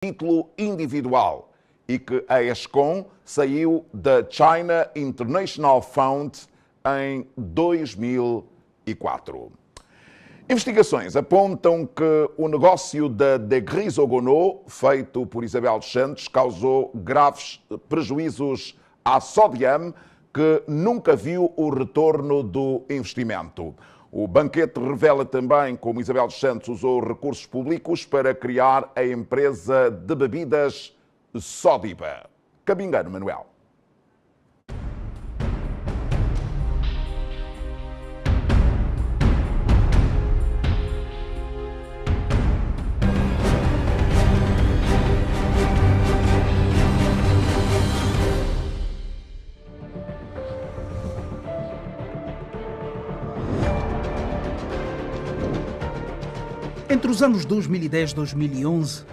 título individual e que a ESCOM saiu da China International Fund em 2004. Investigações apontam que o negócio da Degrisogono, feito por Isabel dos Santos, causou graves prejuízos à Sodiam, que nunca viu o retorno do investimento. O banquete revela também como Isabel dos Santos usou recursos públicos para criar a empresa de bebidas Sodiba. Cabingano, Manuel. Entre os anos 2010 e 2011,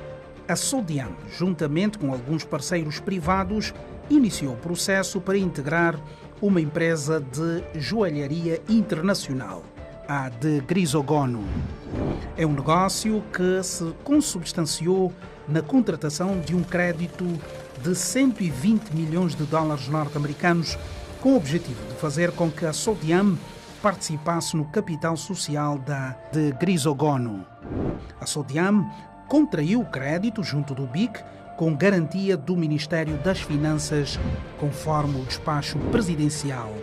a Sodiam, juntamente com alguns parceiros privados, iniciou o processo para integrar uma empresa de joalharia internacional, a Degrisogono. É um negócio que se consubstanciou na contratação de um crédito de 120 milhões de dólares norte-americanos, com o objetivo de fazer com que a Sodiam participasse no capital social da Degrisogono. A Sodiam contraiu o crédito junto do BIC com garantia do Ministério das Finanças, conforme o despacho presidencial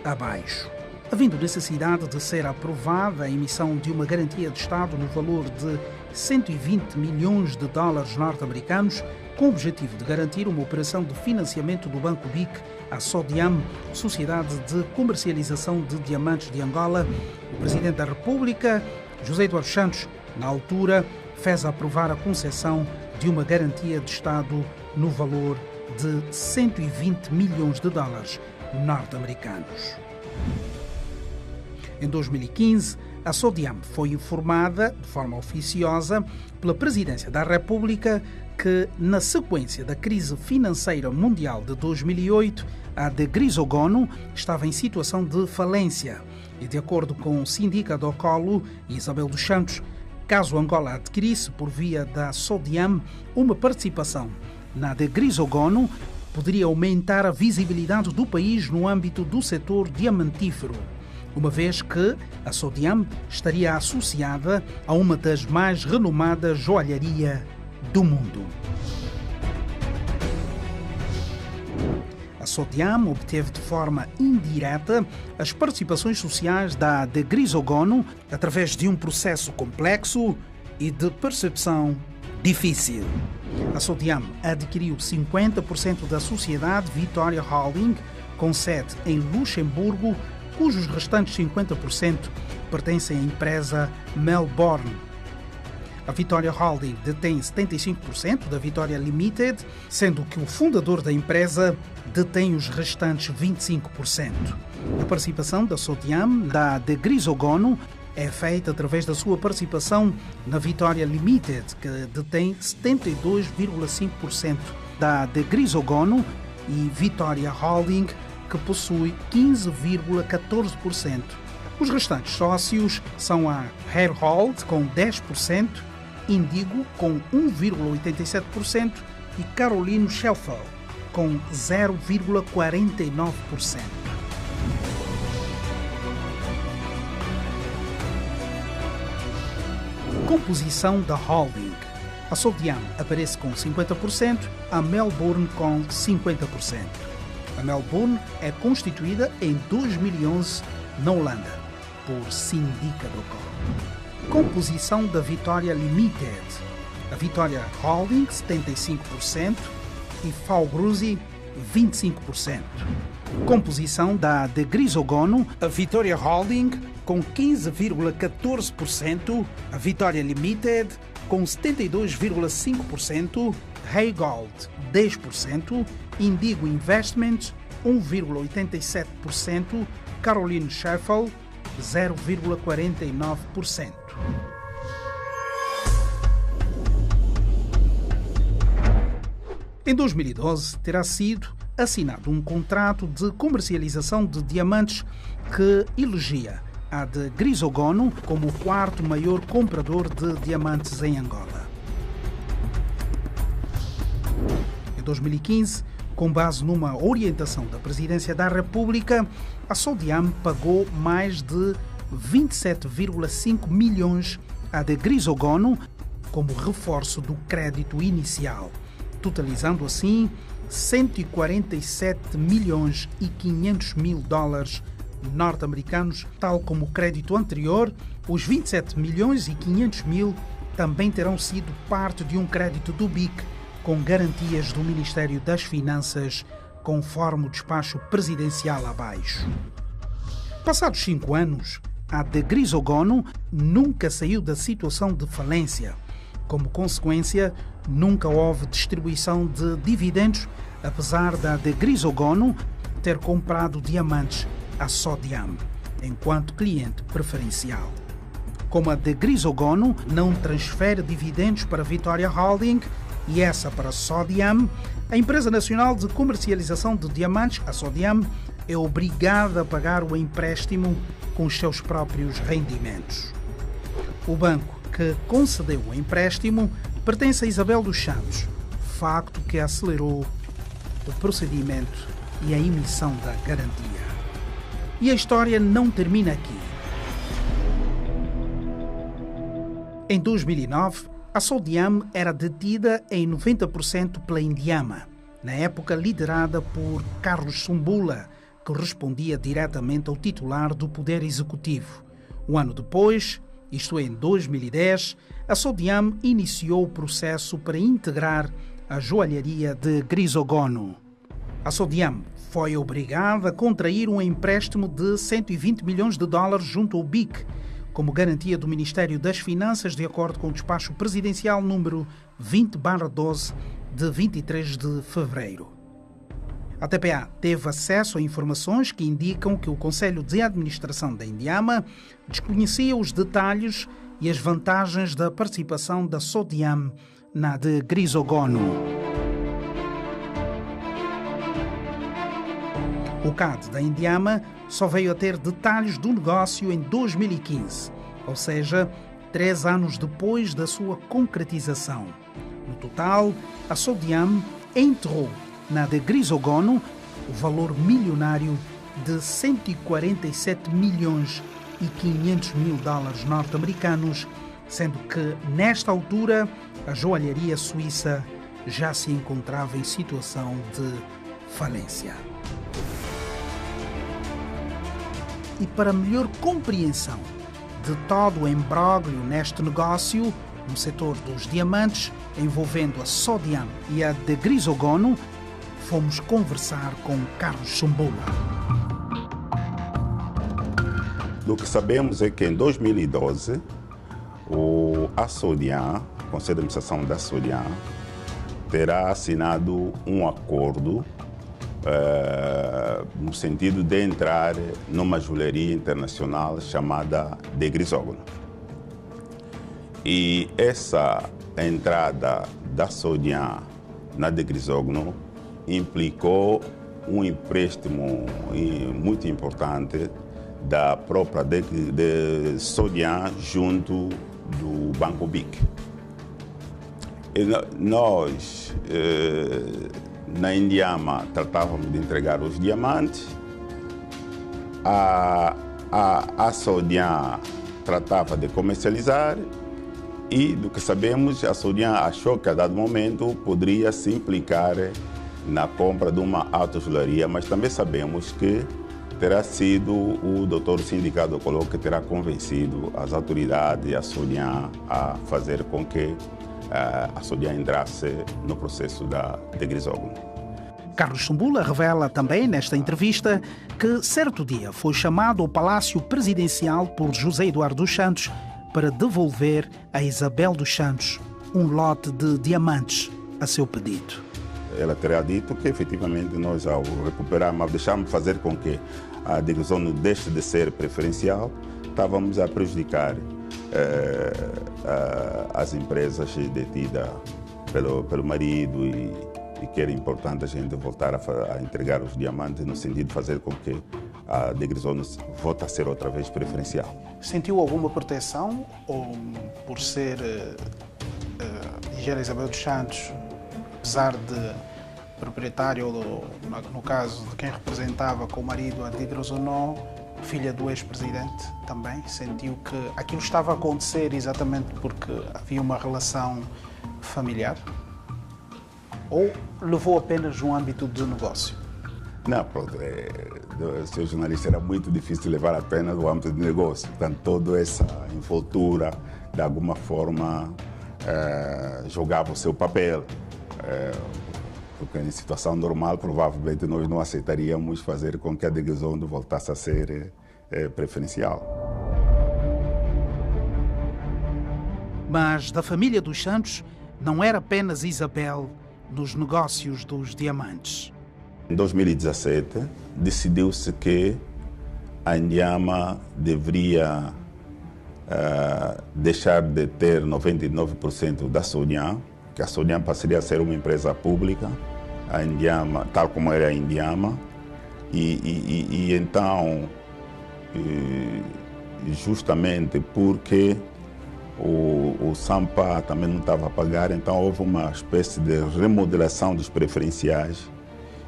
abaixo. Havendo necessidade de ser aprovada a emissão de uma garantia de Estado no valor de 120 milhões de dólares norte-americanos, com o objetivo de garantir uma operação de financiamento do Banco BIC à Sodiam, Sociedade de Comercialização de Diamantes de Angola, o Presidente da República, José Eduardo Santos, na altura, fez aprovar a concessão de uma garantia de Estado no valor de 120 milhões de dólares norte-americanos. Em 2015, a Sodiam foi informada, de forma oficiosa, pela Presidência da República que, na sequência da crise financeira mundial de 2008, a Degrisogono estava em situação de falência e, de acordo com Sindica do Colo e Isabel dos Santos, caso Angola adquirisse por via da Sodiam uma participação na Degrisogono, poderia aumentar a visibilidade do país no âmbito do setor diamantífero, uma vez que a Sodiam estaria associada a uma das mais renomadas joalharias do mundo. A Sodiam obteve de forma indireta as participações sociais da Degrisogono através de um processo complexo e de percepção difícil. A Sodiam adquiriu 50% da sociedade Vitória Holding, com sede em Luxemburgo, cujos restantes 50% pertencem à empresa Melbourne. A Vitória Holding detém 75% da Vitória Limited, sendo que o fundador da empresa detém os restantes 25%. A participação da Sodiam, da Degrisogono, é feita através da sua participação na Vitória Limited, que detém 72,5% da Degrisogono, e Vitória Holding, que possui 15,14%. Os restantes sócios são a Hairhold, com 10%, Indigo, com 1,87% e Carolino Scheffel, com 0,49%. Composição da holding. A Sodiam aparece com 50%, a Melbourne com 50%. A Melbourne é constituída em 2011 na Holanda, por Sindica do Colo. Composição da Vitória Limited. A Vitória Holding, 75%, e Faugruzi, 25%. Composição da Degrisogono, a Vitória Holding, com 15,14%, a Vitória Limited, com 72,5%, Haygold, 10%, Indigo Investments, 1,87%, Carolino Scheffel, 0,49%. Em 2012, terá sido assinado um contrato de comercialização de diamantes que elegia a Degrisogono como o quarto maior comprador de diamantes em Angola. 2015, com base numa orientação da Presidência da República, a Sodiam pagou mais de 27,5 milhões a de Grisogono como reforço do crédito inicial, totalizando assim 147 milhões e 500 mil dólares norte-americanos, tal como o crédito anterior. Os 27 milhões e 500 mil também terão sido parte de um crédito do BIC com garantias do Ministério das Finanças, conforme o despacho presidencial abaixo. Passados 5 anos, a de Grisogono nunca saiu da situação de falência. Como consequência, nunca houve distribuição de dividendos, apesar da de Grisogono ter comprado diamantes à Sodiam, enquanto cliente preferencial. Como a de Grisogono não transfere dividendos para Vitória Holding e essa para a Sodiam, a Empresa Nacional de Comercialização de Diamantes, a Sodiam, é obrigada a pagar o empréstimo com os seus próprios rendimentos. O banco que concedeu o empréstimo pertence a Isabel dos Santos, facto que acelerou o procedimento e a emissão da garantia. E a história não termina aqui. Em 2009, a Sodiam era detida em 90% pela Indiama, na época liderada por Carlos Sumbula, que respondia diretamente ao titular do Poder Executivo. Um ano depois, isto é, em 2010, a Sodiam iniciou o processo para integrar a joalharia de Grisogono. A Sodiam foi obrigada a contrair um empréstimo de 120 milhões de dólares junto ao BIC, como garantia do Ministério das Finanças, de acordo com o despacho presidencial número 20/12 de 23 de fevereiro. A TPA teve acesso a informações que indicam que o Conselho de Administração da Indiama desconhecia os detalhes e as vantagens da participação da Sodiam na de Grisogono. O CAD da Indiama só veio a ter detalhes do negócio em 2015, ou seja, 3 anos depois da sua concretização. No total, a Sodiam enterrou na de Grisogono o valor milionário de 147 milhões e 500 mil dólares norte-americanos, sendo que, nesta altura, a joalharia suíça já se encontrava em situação de falência. E para melhor compreensão de todo o imbróglio neste negócio, no setor dos diamantes, envolvendo a Sodiam e a de Grisogono, fomos conversar com Carlos Sumbula. Do que sabemos é que em 2012, a Sodiam, o Conselho de Administração da Sodiam, terá assinado um acordo no sentido de entrar numa joalharia internacional chamada de Grisogono. E essa entrada da Sodiam na de Grisogono implicou um empréstimo muito importante da própria de Sodiam junto do Banco BIC. E nós, na Indiama, tratávamos de entregar os diamantes, a Sodiam tratava de comercializar e, do que sabemos, a Sodiam achou que a dado momento poderia se implicar na compra de uma autojoalharia, mas também sabemos que terá sido o doutor Sindicato Coló que terá convencido as autoridades e a Sodiam a fazer com que a Sodiam entrasse no processo de Grisogono. Carlos Sumbula revela também nesta entrevista que certo dia foi chamado ao Palácio Presidencial por José Eduardo dos Santos para devolver a Isabel dos Santos um lote de diamantes a seu pedido. Ela terá dito que, efetivamente, nós, ao recuperarmos, deixarmos fazer com que a de Grisogono deixe de ser preferencial, estávamos a prejudicar as empresas detidas pelo marido e que era importante a gente voltar a entregar os diamantes no sentido de fazer com que a de Grisogono volte a ser outra vez preferencial. Sentiu alguma proteção ou por ser Engenheira Isabel dos Santos, apesar de proprietário, no caso de quem representava com o marido a de Grosonó, filha do ex-presidente também, sentiu que aquilo estava a acontecer exatamente porque havia uma relação familiar? Ou levou apenas um âmbito de negócio? Não, pronto. Ser jornalista era muito difícil levar apenas o âmbito de negócio. Portanto, toda essa envoltura, de alguma forma, jogava o seu papel. Porque em situação normal, provavelmente, nós não aceitaríamos fazer com que a Deguizondo voltasse a ser preferencial. Mas da família dos Santos não era apenas Isabel nos negócios dos diamantes. Em 2017, decidiu-se que a Indiama deveria deixar de ter 99% da Sodiam, que a Sodiam passaria a ser uma empresa pública, a Indiama, tal como era a Indiama, e então, justamente porque o Sampa também não estava a pagar, então houve uma espécie de remodelação dos preferenciais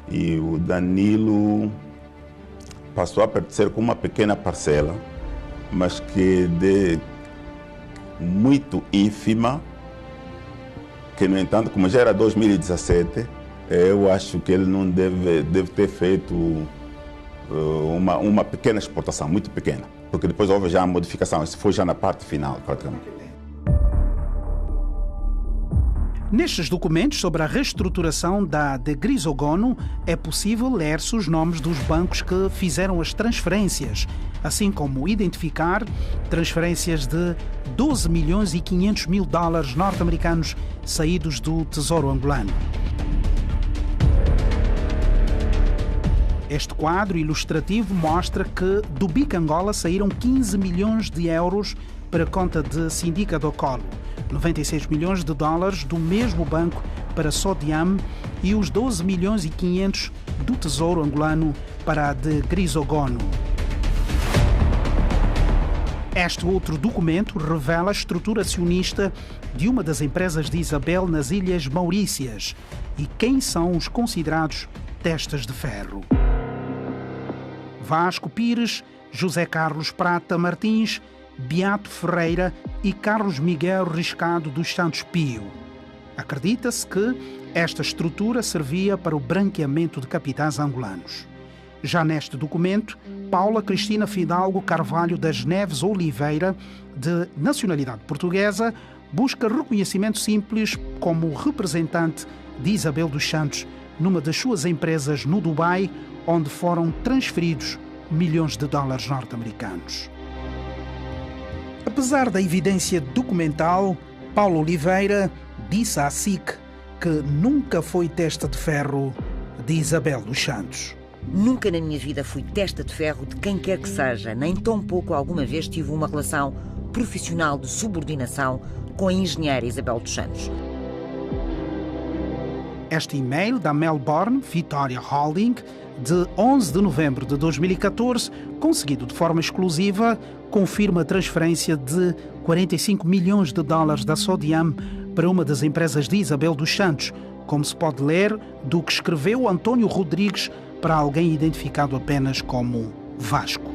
e o Danilo passou a pertencer com uma pequena parcela, mas que de muito ínfima, que no entanto, como já era 2017, eu acho que ele não deve ter feito uma pequena exportação, muito pequena, porque depois houve já a modificação, isso foi já na parte final, praticamente. Nestes documentos sobre a reestruturação da de Grisogono, é possível ler-se os nomes dos bancos que fizeram as transferências, assim como identificar transferências de 12 milhões e 500 mil dólares norte-americanos saídos do Tesouro angolano. Este quadro ilustrativo mostra que do BIC Angola saíram 15 milhões de euros para a conta de Sindica do Colo, 96 milhões de dólares do mesmo banco para a Sodiam e os 12 milhões e 500 do Tesouro angolano para a de Grisogono. Este outro documento revela a estrutura acionista de uma das empresas de Isabel nas Ilhas Maurícias e quem são os considerados testas de ferro. Vasco Pires, José Carlos Prata Martins, Beato Ferreira e Carlos Miguel Riscado dos Santos Pio. Acredita-se que esta estrutura servia para o branqueamento de capitais angolanos. Já neste documento, Paula Cristina Fidalgo Carvalho das Neves Oliveira, de nacionalidade portuguesa, busca reconhecimento simples como representante de Isabel dos Santos numa das suas empresas no Dubai, onde foram transferidos milhões de dólares norte-americanos. Apesar da evidência documental, Paulo Oliveira disse à SIC que nunca foi testa de ferro de Isabel dos Santos. Nunca na minha vida fui testa de ferro de quem quer que seja, nem tão pouco alguma vez tive uma relação profissional de subordinação com a engenheira Isabel dos Santos. Este e-mail da Melbourne Victoria Holding, de 11 de novembro de 2014, conseguido de forma exclusiva, confirma a transferência de 45 milhões de dólares da Sodiam para uma das empresas de Isabel dos Santos, como se pode ler do que escreveu António Rodrigues para alguém identificado apenas como Vasco.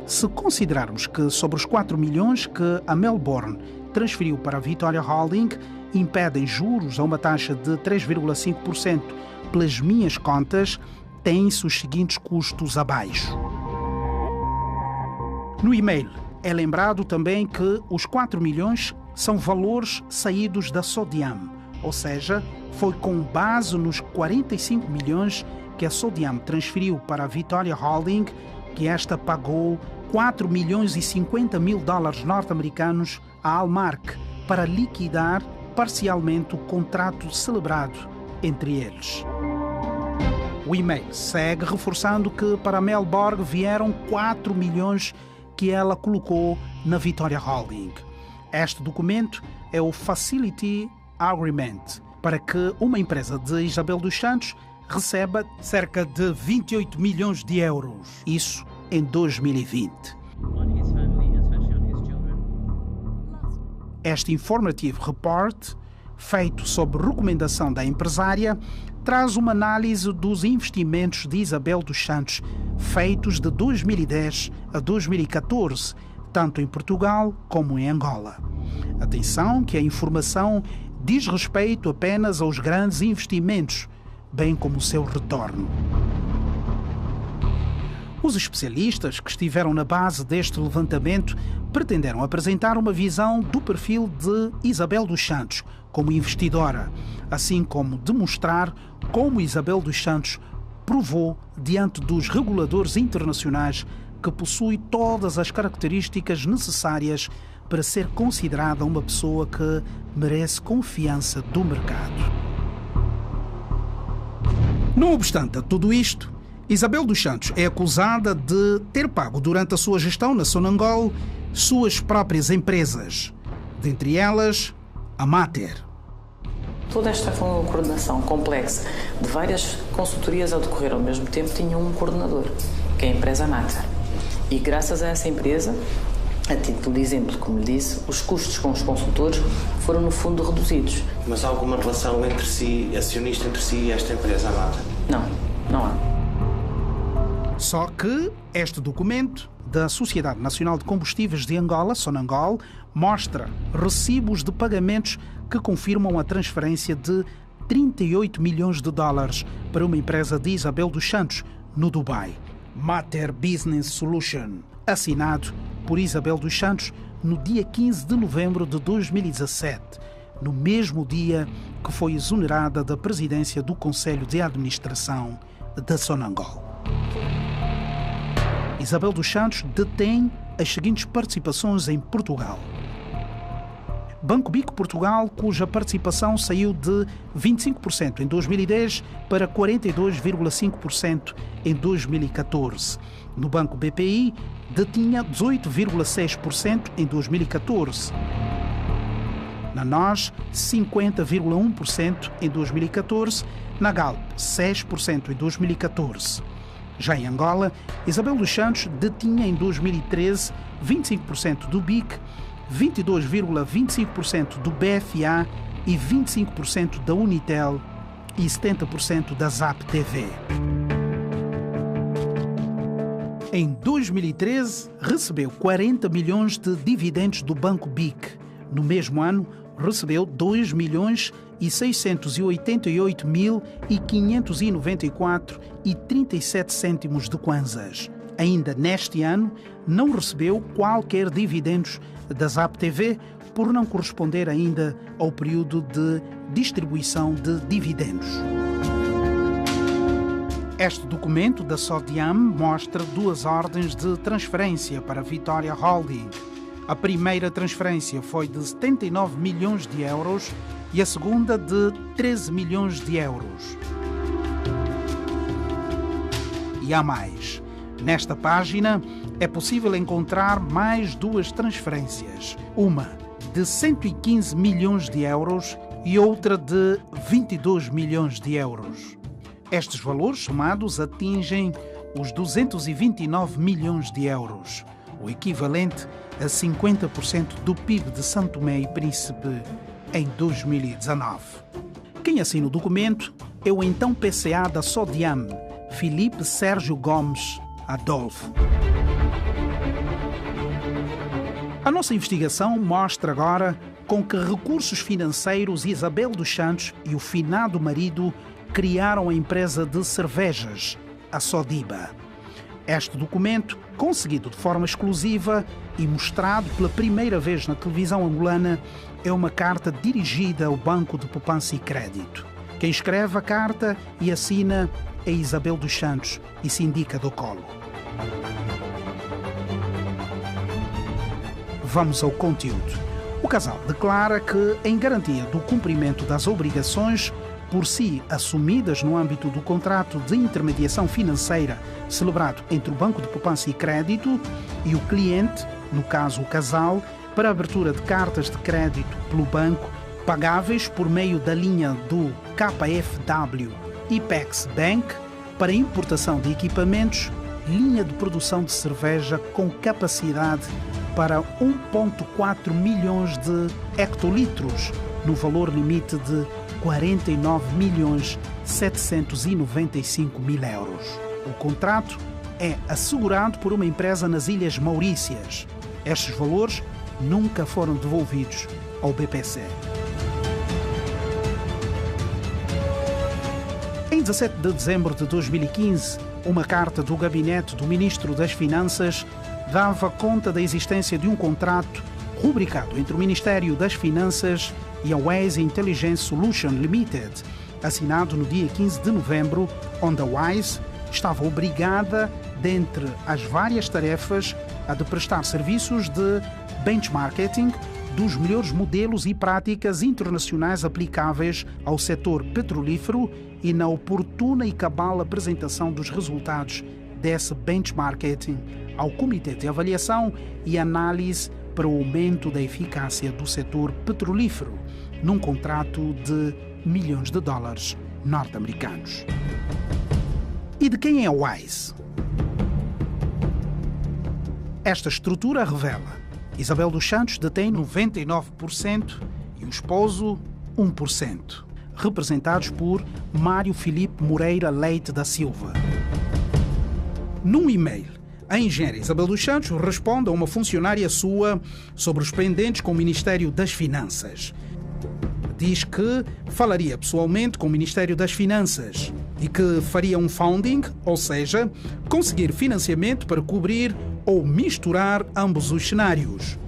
Se considerarmos que sobre os 4 milhões que a Melbourne transferiu para a Victoria Holding impedem juros a uma taxa de 3,5%, pelas minhas contas, têm-se os seguintes custos abaixo. No e-mail é lembrado também que os 4 milhões são valores saídos da Sodiam, ou seja, foi com base nos 45 milhões que a Sodiam transferiu para a Victoria Holding que esta pagou 4 milhões e 50 mil dólares norte-americanos à Almark para liquidar parcialmente o contrato celebrado entre eles. O e-mail segue reforçando que para a Melbourne vieram 4 milhões que ela colocou na Victoria Holding. Este documento é o Facility Agreement para que uma empresa de Isabel dos Santos receba cerca de 28 milhões de euros. Isso em 2020. Este Informative Report feito sob recomendação da empresária, traz uma análise dos investimentos de Isabel dos Santos, feitos de 2010 a 2014, tanto em Portugal como em Angola. Atenção que a informação diz respeito apenas aos grandes investimentos, bem como o seu retorno. Os especialistas que estiveram na base deste levantamento pretenderam apresentar uma visão do perfil de Isabel dos Santos como investidora, assim como demonstrar como Isabel dos Santos provou diante dos reguladores internacionais que possui todas as características necessárias para ser considerada uma pessoa que merece confiança do mercado. Não obstante a tudo isto, Isabel dos Santos é acusada de ter pago durante a sua gestão na Sonangol suas próprias empresas, dentre elas a Mater. Toda esta foi uma coordenação complexa de várias consultorias a decorrer ao mesmo tempo, tinha um coordenador, que é a empresa Mater. E graças a essa empresa, a título de exemplo, como lhe disse, os custos com os consultores foram no fundo reduzidos. Mas há alguma relação entre si, acionista entre si e esta empresa Mater? Não, não há. Só que este documento da Sociedade Nacional de Combustíveis de Angola, Sonangol, mostra recibos de pagamentos que confirmam a transferência de 38 milhões de dólares para uma empresa de Isabel dos Santos, no Dubai. Mater Business Solution, assinado por Isabel dos Santos no dia 15 de novembro de 2017, no mesmo dia que foi exonerada da presidência do Conselho de Administração da Sonangol. Isabel dos Santos detém as seguintes participações em Portugal. Banco BIC Portugal, cuja participação saiu de 25% em 2010 para 42,5% em 2014. No Banco BPI, detinha 18,6% em 2014. Na NOS, 50,1% em 2014. Na Galp, 6% em 2014. Já em Angola, Isabel dos Santos detinha em 2013 25% do BIC, 22,25% do BFA e 25% da Unitel e 70% da Zap TV. Em 2013, recebeu 40 milhões de dividendos do Banco BIC. No mesmo ano, recebeu 2.688.594,37 cêntimos de kwanzas. Ainda neste ano, não recebeu qualquer dividendos da Zap TV por não corresponder ainda ao período de distribuição de dividendos. Este documento da Sodiam mostra duas ordens de transferência para a Vitória Holding. A primeira transferência foi de 79 milhões de euros e a segunda de 13 milhões de euros. E há mais. Nesta página é possível encontrar mais duas transferências. Uma de 115 milhões de euros e outra de 22 milhões de euros. Estes valores somados atingem os 229 milhões de euros, o equivalente a 50% do PIB de São Tomé e Príncipe em 2019. Quem assina o documento é o então PCA da Sodiam, Filipe Sérgio Gomes Adolfo. A nossa investigação mostra agora com que recursos financeiros Isabel dos Santos e o finado marido criaram a empresa de cervejas, a Sodiba. Este documento, conseguido de forma exclusiva e mostrado pela primeira vez na televisão angolana, é uma carta dirigida ao Banco de Poupança e Crédito. Quem escreve a carta e assina é Isabel dos Santos e se indica do colo. Vamos ao conteúdo. O casal declara que, em garantia do cumprimento das obrigações por si assumidas no âmbito do contrato de intermediação financeira celebrado entre o Banco de Poupança e Crédito e o cliente, no caso o casal, para a abertura de cartas de crédito pelo banco, pagáveis por meio da linha do KfW Ipex Bank para importação de equipamentos, linha de produção de cerveja com capacidade para 1,4 milhões de hectolitros no valor limite de 49.795.000 euros. O contrato é assegurado por uma empresa nas Ilhas Maurícias. Estes valores nunca foram devolvidos ao BPC. Em 17 de dezembro de 2015, uma carta do gabinete do Ministro das Finanças dava conta da existência de um contrato rubricado entre o Ministério das Finanças e a Wise Intelligence Solution Limited, assinado no dia 15 de novembro, onde a Wise estava obrigada, dentre as várias tarefas, a de prestar serviços de benchmarking dos melhores modelos e práticas internacionais aplicáveis ao setor petrolífero e na oportuna e cabal apresentação dos resultados desse benchmarking ao Comitê de Avaliação e Análise para o aumento da eficácia do setor petrolífero, num contrato de milhões de dólares norte-americanos. E de quem é a Wise? Esta estrutura revela: Isabel dos Santos detém 99% e o esposo 1%, representados por Mário Filipe Moreira Leite da Silva. Num e-mail, a engenheira Isabel dos Santos responde a uma funcionária sua sobre os pendentes com o Ministério das Finanças. Diz que falaria pessoalmente com o Ministério das Finanças e que faria um funding, ou seja, conseguir financiamento para cobrir ou misturar ambos os cenários.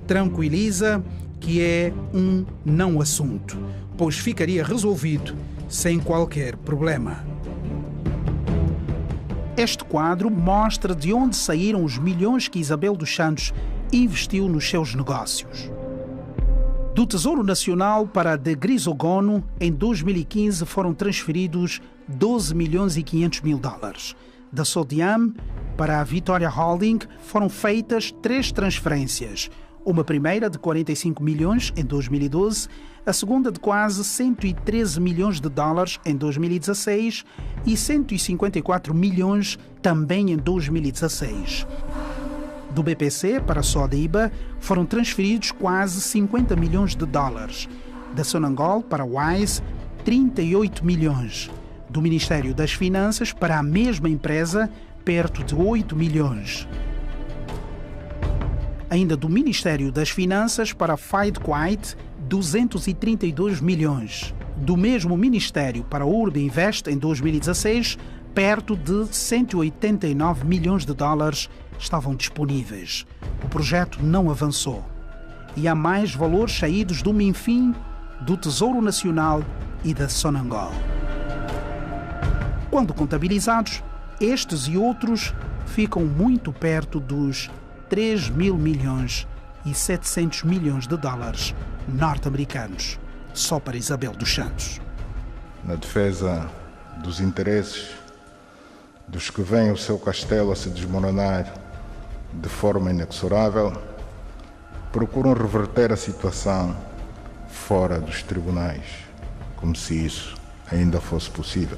Tranquiliza que é um não assunto, pois ficaria resolvido sem qualquer problema. Este quadro mostra de onde saíram os milhões que Isabel dos Santos investiu nos seus negócios. Do Tesouro Nacional para a de Grisogono, em 2015 foram transferidos 12 milhões e 500 mil dólares. Da Sodiam para a Vitória Holding foram feitas 3 transferências. Uma primeira de 45 milhões em 2012, a segunda de quase 113 milhões de dólares em 2016 e 154 milhões também em 2016. Do BPC para a Sodiba foram transferidos quase 50 milhões de dólares. Da Sonangol para a Wise, 38 milhões. Do Ministério das Finanças para a mesma empresa, perto de 8 milhões. Ainda do Ministério das Finanças para a FideQuite, 232 milhões. Do mesmo Ministério para a Urbe Invest em 2016, perto de 189 milhões de dólares estavam disponíveis. O projeto não avançou. E há mais valores saídos do Minfim, do Tesouro Nacional e da Sonangol. Quando contabilizados, estes e outros ficam muito perto dos 3 mil milhões e 700 milhões de dólares norte-americanos, só para Isabel dos Santos. Na defesa dos interesses dos que veem o seu castelo a se desmoronar de forma inexorável, procuram reverter a situação fora dos tribunais, como se isso ainda fosse possível.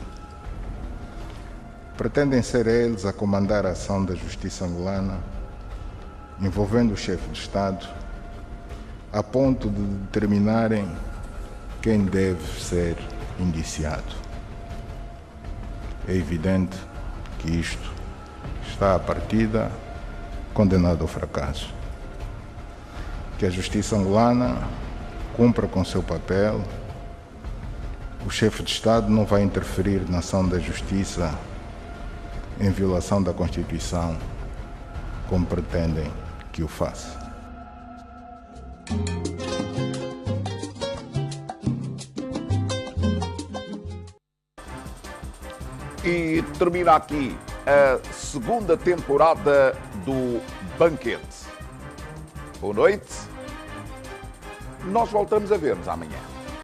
Pretendem ser eles a comandar a ação da justiça angolana, envolvendo o chefe de Estado, a ponto de determinarem quem deve ser indiciado. É evidente que isto está à partida condenado ao fracasso. Que a justiça angolana cumpra com seu papel. O chefe de Estado não vai interferir na ação da justiça em violação da Constituição, como pretendem que o faça. E termina aqui a segunda temporada do Banquete. Boa noite. Nós voltamos a ver-nos amanhã.